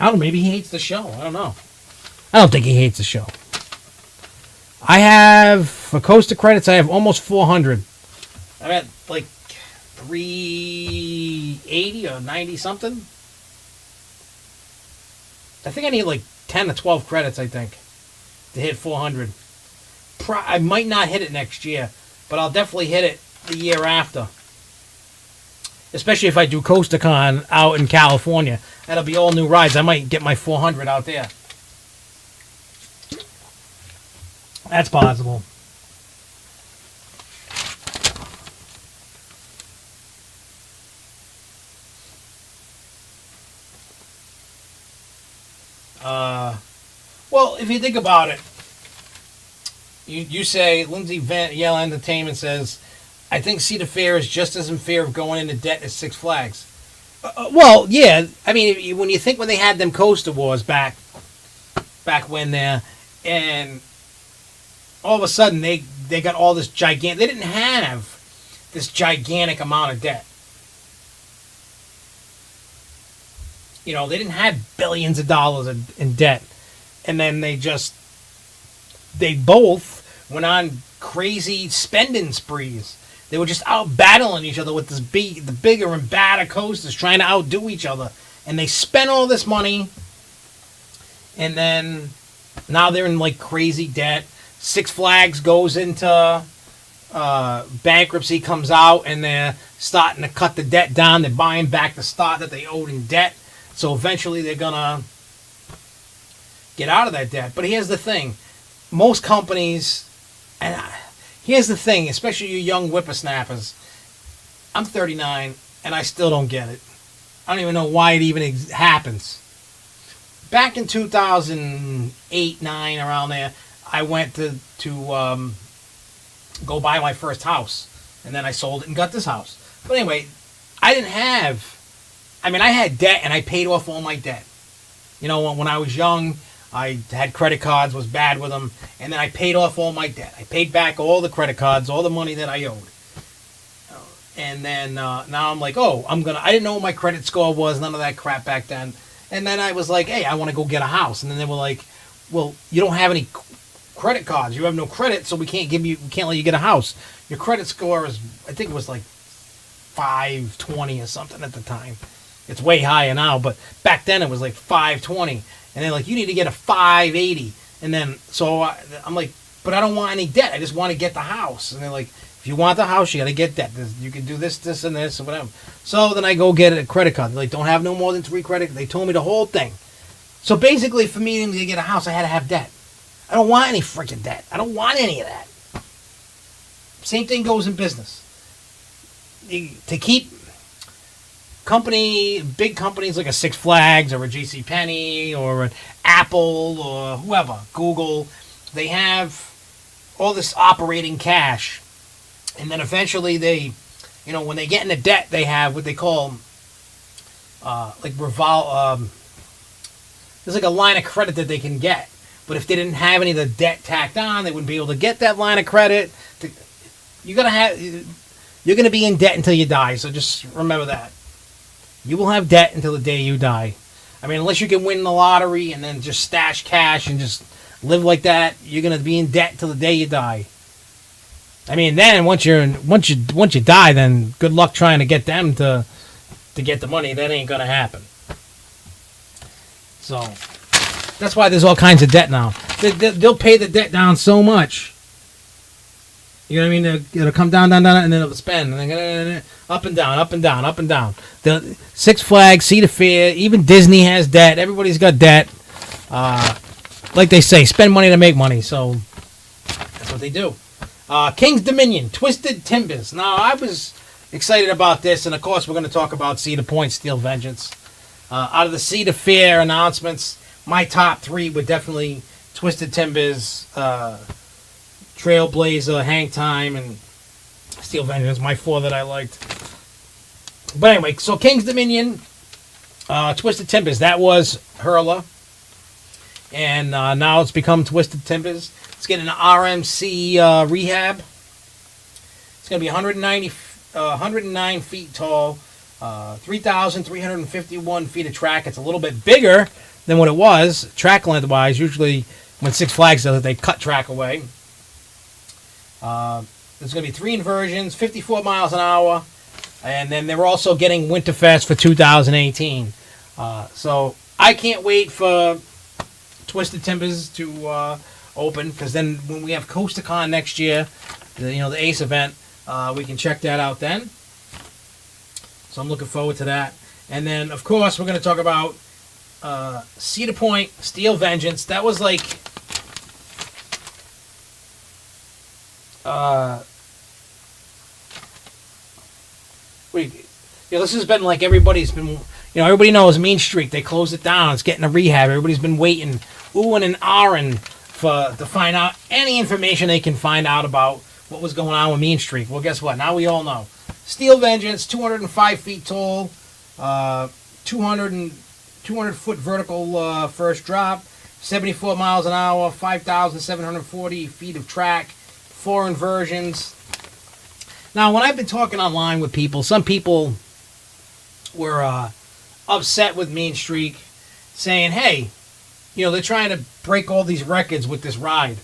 I don't know, maybe he hates the show. I don't know. I don't think he hates the show. I have, for Coaster credits, I have almost 400. I'm at like 380 or 90 something. I think I need like 10 to 12 credits, I think, to hit 400. I might not hit it next year, but I'll definitely hit it the year after. Especially if I do CoasterCon out in California. That'll be all new rides. I might get my 400 out there. That's possible. Well, if you think about it, you say, Lindsay Van Yell Entertainment says, I think Cedar Fair is just as in fear of going into debt as Six Flags. Well, yeah. I mean, when you think when they had them Coaster Wars back when there, and all of a sudden they got all this gigantic. They didn't have this gigantic amount of debt. They didn't have billions of dollars in debt, and then they both went on crazy spending sprees. They were just out battling each other with the bigger and badder coasters, trying to outdo each other. And they spent all this money, and then now they're in like crazy debt. Six Flags goes into bankruptcy, comes out, and they're starting to cut the debt down. They're buying back the stock that they owed in debt. So eventually they're going to get out of that debt. But here's the thing. Most companies, and here's the thing, especially you young whippersnappers. I'm 39, and I still don't get it. I don't even know why it even happens. Back in 2008, 9, around there, I went to go buy my first house. And then I sold it and got this house. But anyway, I had debt, and I paid off all my debt. You know, when I was young, I had credit cards, was bad with them, and then I paid off all my debt. I paid back all the credit cards, all the money that I owed. And then now I'm like, I didn't know what my credit score was, none of that crap back then. And then I was like, hey, I want to go get a house. And then they were like, well, you don't have any credit cards. You have no credit, so we can't let you get a house. Your credit score is, I think it was like 520 or something at the time. It's way higher now, but back then it was like 520. And they're like, you need to get a 580. And then, so I'm like, but I don't want any debt. I just want to get the house. And they're like, if you want the house, you got to get debt. You can do this, this, and this, or whatever. So then I go get a credit card. They're like, don't have no more than 3 credit. They told me the whole thing. So basically, for me to get a house, I had to have debt. I don't want any freaking debt. I don't want any of that. Same thing goes in business. To keep big companies like a Six Flags or a JCPenney or an Apple or whoever, Google, they have all this operating cash. And then eventually when they get into debt, they have what they call there's like a line of credit that they can get. But if they didn't have any of the debt tacked on, they wouldn't be able to get that line of credit. You're going to be in debt until you die, so just remember that. You will have debt until the day you die. I mean, unless you can win the lottery and then just stash cash and just live like that, you're going to be in debt until the day you die. I mean, then once you die, then good luck trying to get them to get the money. That ain't going to happen. So that's why there's all kinds of debt now. They'll pay the debt down so much. You know what I mean? It'll come down, and then it'll spend, and then up and down, up and down, up and down. The Six Flags, Cedar Fair, even Disney has debt. Everybody's got debt. Like they say, spend money to make money. So that's what they do. King's Dominion, Twisted Timbers. Now, I was excited about this, and of course, we're going to talk about Cedar Point, Steel Vengeance. Out of the Cedar Fair announcements, my top 3 were definitely Twisted Timbers, Trailblazer, Hang Time, and Steel Vengeance, my 4 that I liked. But anyway, so King's Dominion, Twisted Timbers, that was Hurler. And now it's become Twisted Timbers. It's getting an RMC rehab. It's going to be 109 feet tall, 3,351 feet of track. It's a little bit bigger than what it was, track length-wise. Usually when Six Flags does it, they cut track away. There's going to be 3 inversions, 54 miles an hour. And then they're also getting Winterfest for 2018. So I can't wait for Twisted Timbers to open, because then when we have CoasterCon next year, the ACE event, we can check that out then. So I'm looking forward to that. And then, of course, we're going to talk about Cedar Point, Steel Vengeance. That was like... this has been like everybody's been... everybody knows Mean Streak. They closed it down. It's getting a rehab. Everybody's been waiting, oohing and ahhing to find out any information they can find out about what was going on with Mean Streak. Well, guess what? Now we all know. Steel Vengeance, 205 feet tall, 200 foot vertical first drop, 74 miles an hour, 5,740 feet of track, 4 inversions. Now, when I've been talking online with people, some people were upset with Mean Streak, saying, hey, they're trying to break all these records with this ride.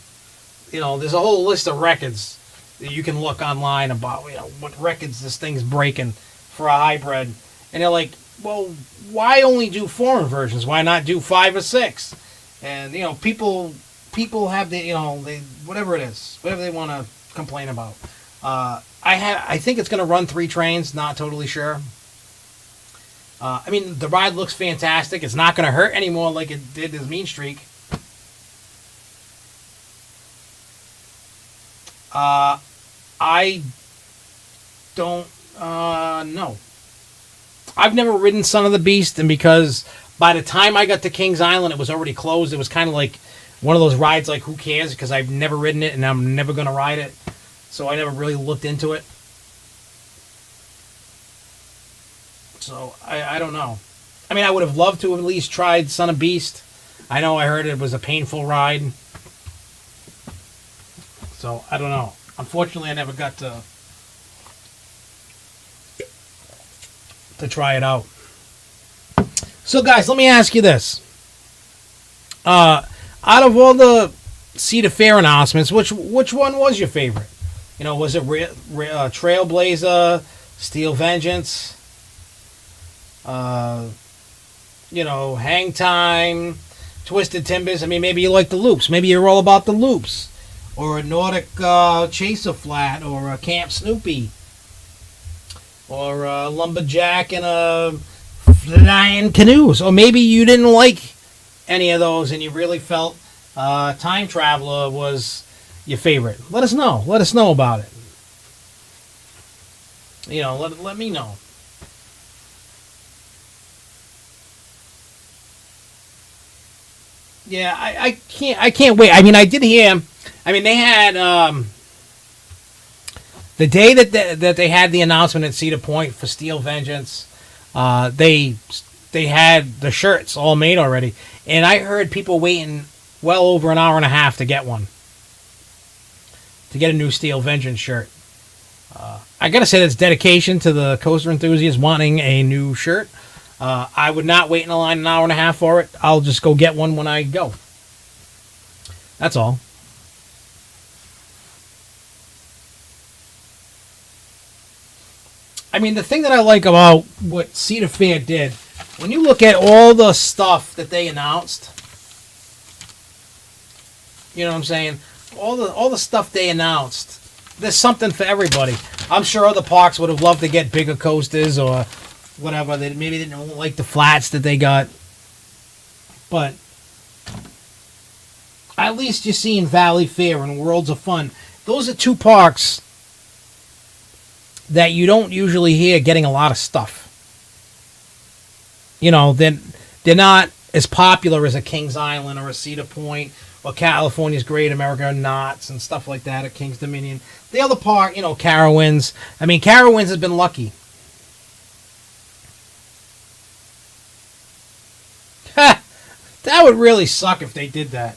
there's a whole list of records that you can look online about, what records this thing's breaking for a hybrid. And they're like, well, why only do foreign versions? Why not do 5 or 6? And, people have the, whatever it is, whatever they want to complain about. I think it's going to run 3 trains, not totally sure. The ride looks fantastic. It's not going to hurt anymore like it did this Mean Streak. I don't know. I've never ridden Son of the Beast, and because by the time I got to Kings Island, it was already closed. It was kind of like one of those rides like, who cares, because I've never ridden it, and I'm never going to ride it. So I never really looked into it. So I don't know. I would have loved to have at least tried Son of Beast. I know I heard it was a painful ride. So I don't know. Unfortunately, I never got to try it out. So guys, let me ask you this. Out of all the Cedar Fair announcements, which one was your favorite? Was it Trailblazer, Steel Vengeance, Hang Time, Twisted Timbers? Maybe you like the loops. Maybe you're all about the loops. Or a Nordic Chaser Flat, or a Camp Snoopy, or a Lumberjack and a Flying Canoes. Or maybe you didn't like any of those and you really felt Time Traveler was your favorite. Let us know. Let us know about it. Let me know. Yeah, I can't wait. I did hear. They had the day that they had the announcement at Cedar Point for Steel Vengeance. They had the shirts all made already, and I heard people waiting well over an hour and a half to get one, to get a new Steel Vengeance shirt. I gotta say that's dedication to the coaster enthusiasts wanting a new shirt. I would not wait in a line an hour and a half for it. I'll just go get one when I go. That's all. The thing that I like about what Cedar Fair did, when you look at all the stuff that they announced, you know what I'm saying? All the stuff they announced, there's something for everybody. I'm sure other parks would have loved to get bigger coasters or whatever. Maybe they didn't like the flats that they got. But at least you're seeing Valley Fair and Worlds of Fun. Those are 2 parks that you don't usually hear getting a lot of stuff. They're not as popular as a Kings Island or a Cedar Point or California's Great America Knots and stuff like that at Kings Dominion. The other park, Carowinds. Carowinds has been lucky. That would really suck if they did that.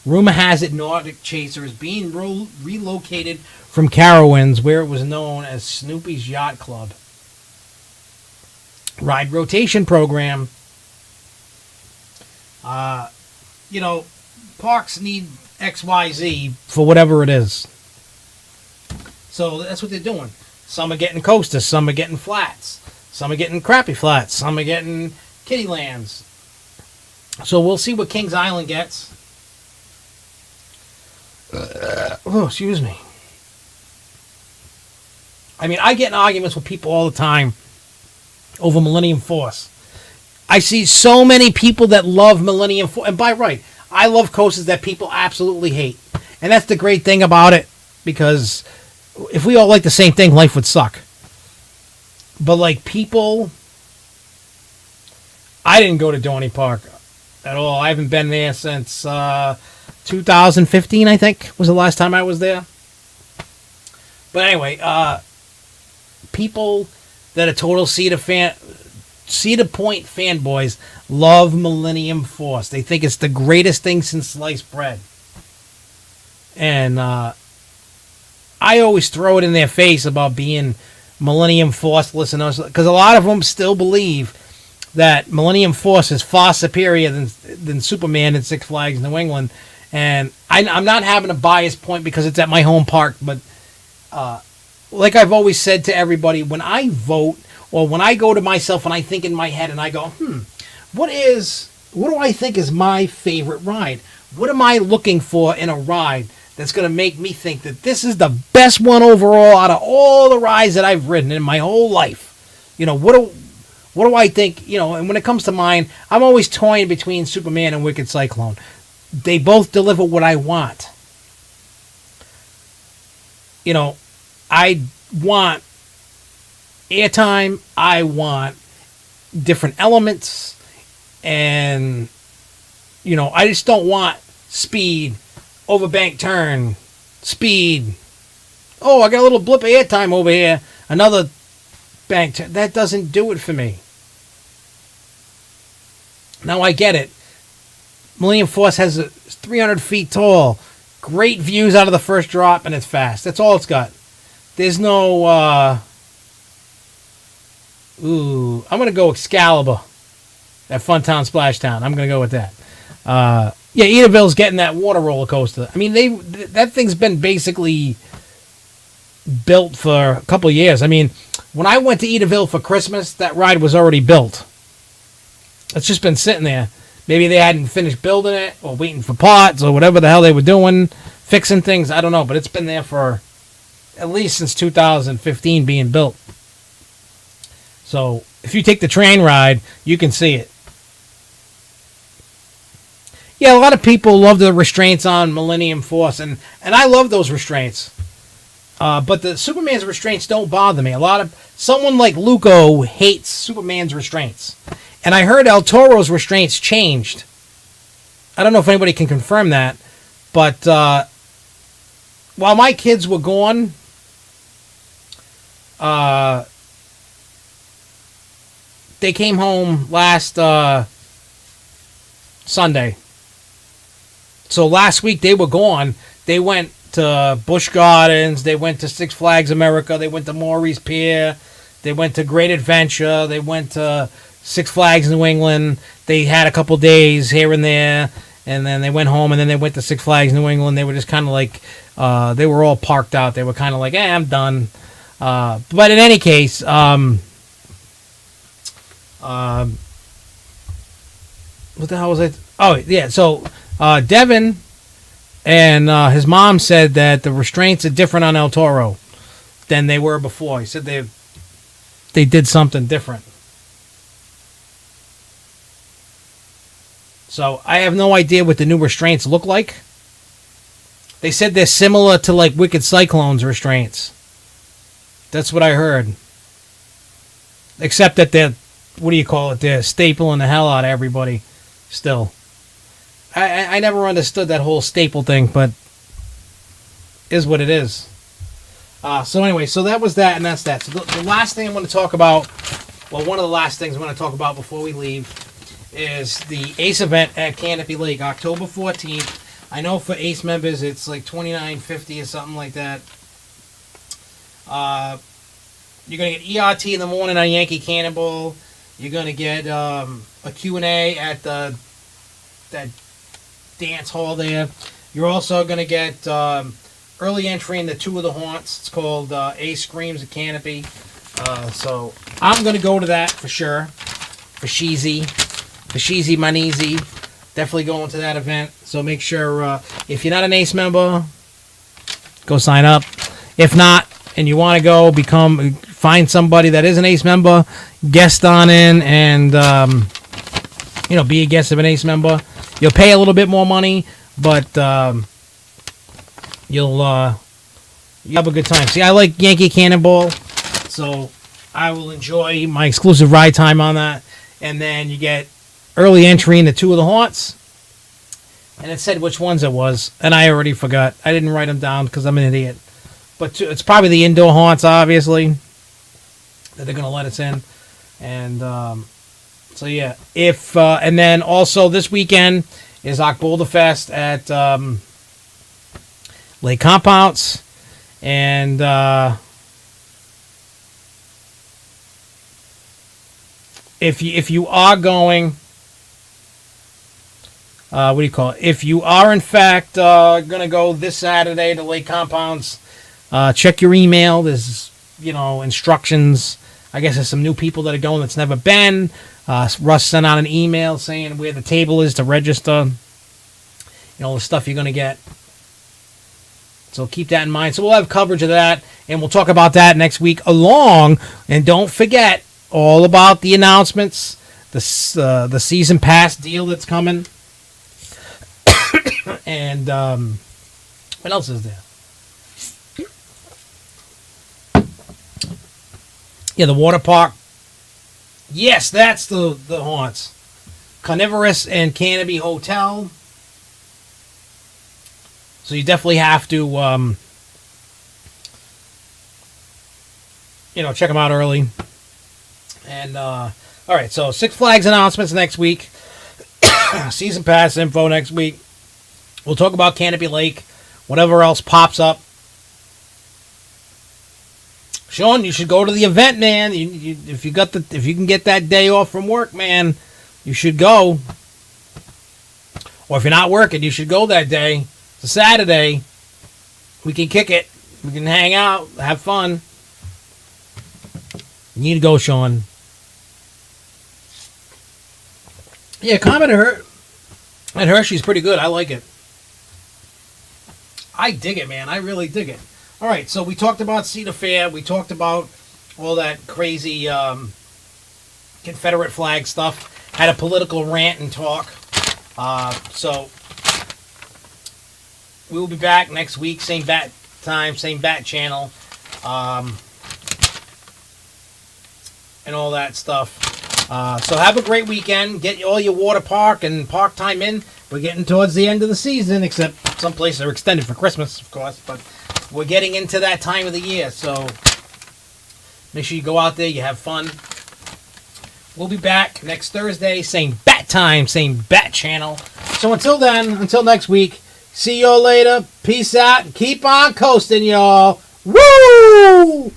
Rumor has it Nordic Chaser is being relocated from Carowinds, where it was known as Snoopy's Yacht Club. Ride rotation program. Parks need XYZ for whatever it is. So that's what they're doing. Some are getting coasters, some are getting flats, some are getting crappy flats, some are getting kiddie lands. So we'll see what Kings Island gets. Oh, excuse me. I get in arguments with people all the time over Millennium Force. I see so many people that love Millennium Force, and by right, I love coasters that people absolutely hate. And that's the great thing about it, because if we all like the same thing, life would suck. But people, I didn't go to Dorney Park at all. I haven't been there since 2015, I think, was the last time I was there. But anyway, people that are total Cedar Point fanboys love Millennium Force. They think it's the greatest thing since sliced bread. And I always throw it in their face about being Millennium Force listeners, because a lot of them still believe that Millennium Force is far superior than Superman in Six Flags New England, And I'm not having a bias point because it's at my home park, but like I've always said to everybody, when I vote or when I go to myself and I think in my head and I go, what do I think is my favorite ride? What am I looking for in a ride that's going to make me think that this is the best one overall out of all the rides that I've ridden in my whole life? You know, what do I think? You know, and when it comes to mine, I'm always toying between Superman and Wicked Cyclone. They both deliver what I want. You know, I want airtime. I want different elements. And, you know, I just don't want speed, overbank turn, speed. Oh, I got a little blip of airtime over here. Another bank turn. That doesn't do it for me. Now I get it. Millennium Force has 300 feet tall. Great views out of the first drop, and it's fast. That's all it's got. There's no, I'm going to go Excalibur at Funtown Splashtown. I'm going to go with that. Yeah, Edaville's getting that water roller coaster. I mean, that thing's been basically built for a couple of years. I mean, when I went to Edaville for Christmas, that ride was already built. It's just been sitting there. Maybe they hadn't finished building it or waiting for parts or whatever the hell they were doing, fixing things. I don't know, but it's been there for at least since 2015 being built. So if you take the train ride, you can see it. Yeah, a lot of people love the restraints on Millennium Force, and I love those restraints. But the Superman's restraints don't bother me. Someone like Luco hates Superman's restraints. And I heard El Toro's restraints changed. I don't know if anybody can confirm that. But while my kids were gone, they came home last Sunday. So last week they were gone. They went to Busch Gardens. They went to Six Flags America. They went to Maury's Pier. They went to Great Adventure. They went to Six Flags New England. They had a couple days here and there, and then they went home, and then they went to Six Flags New England. They were just kind of like, they were all parked out. They were kind of like, I'm done. But in any case, what the hell was it? Oh, yeah, so Devin and his mom said that the restraints are different on El Toro than they were before. He said they did something different. So I have no idea what the new restraints look like. They said they're similar to like Wicked Cyclone's restraints. That's what I heard. Except that they're, what do you call it? They're stapling the hell out of everybody still. I never understood that whole staple thing, but is what it is. So anyway, so that was that, and that's that. So the last thing I'm going to talk about, well, one of the last things I'm going to talk about before we leave is the ACE event at Canopy Lake, October 14th. I know for ACE members it's like $29.50 or something like that. You're going to get ERT in the morning on Yankee Cannonball. You're going to get a Q&A at that dance hall there. You're also going to get early entry into two of the haunts. It's called Ace Screams at Canopy. So I'm going to go to that for sure. For Sheezy. For Sheezy Maneezy. Definitely going to that event. So make sure, if you're not an ACE member, go sign up. If not, and you want to go, find somebody that is an ACE member, guest on in, and be a guest of an ACE member. You'll pay a little bit more money, but you'll have a good time. See, I like Yankee Cannonball, so I will enjoy my exclusive ride time on that. And then you get early entry into two of the haunts. And it said which ones it was, and I already forgot. I didn't write them down because I'm an idiot. But it's probably the indoor haunts, obviously, that they're going to let us in. And so, yeah. And then also this weekend is Oktoberfest at Lake Compounce. And if you are going, what do you call it? If you are in fact gonna go this Saturday to Lake Compounds, check your email. There's instructions. I guess there's some new people that are going that's never been. Russ sent out an email saying where the table is to register. The stuff you're gonna get. So keep that in mind. So we'll have coverage of that, and we'll talk about that next week along. And don't forget all about the announcements, the season pass deal that's coming, and what else is there? Yeah, the water park. Yes, that's the haunts. Carnivorous and Canopy Hotel. So you definitely have to, check them out early. And, all right, so Six Flags announcements next week. Season pass info next week. We'll talk about Canopy Lake. Whatever else pops up. Sean, you should go to the event, man. If you can get that day off from work, man, you should go. Or if you're not working, you should go that day. It's a Saturday. We can kick it. We can hang out, have fun. You need to go, Sean. Yeah, Comet at Hershey's pretty good. I like it. I dig it, man. I really dig it. All right, so we talked about Cedar Fair. We talked about all that crazy Confederate flag stuff. Had a political rant and talk. So we will be back next week. Same bat time, same bat channel. And all that stuff. So have a great weekend. Get all your water park and park time in. We're getting towards the end of the season, except some places are extended for Christmas, of course. But we're getting into that time of the year, so make sure you go out there, you have fun. We'll be back next Thursday, same bat time, same bat channel. So until then, until next week, see y'all later. Peace out and keep on coasting, y'all. Woo!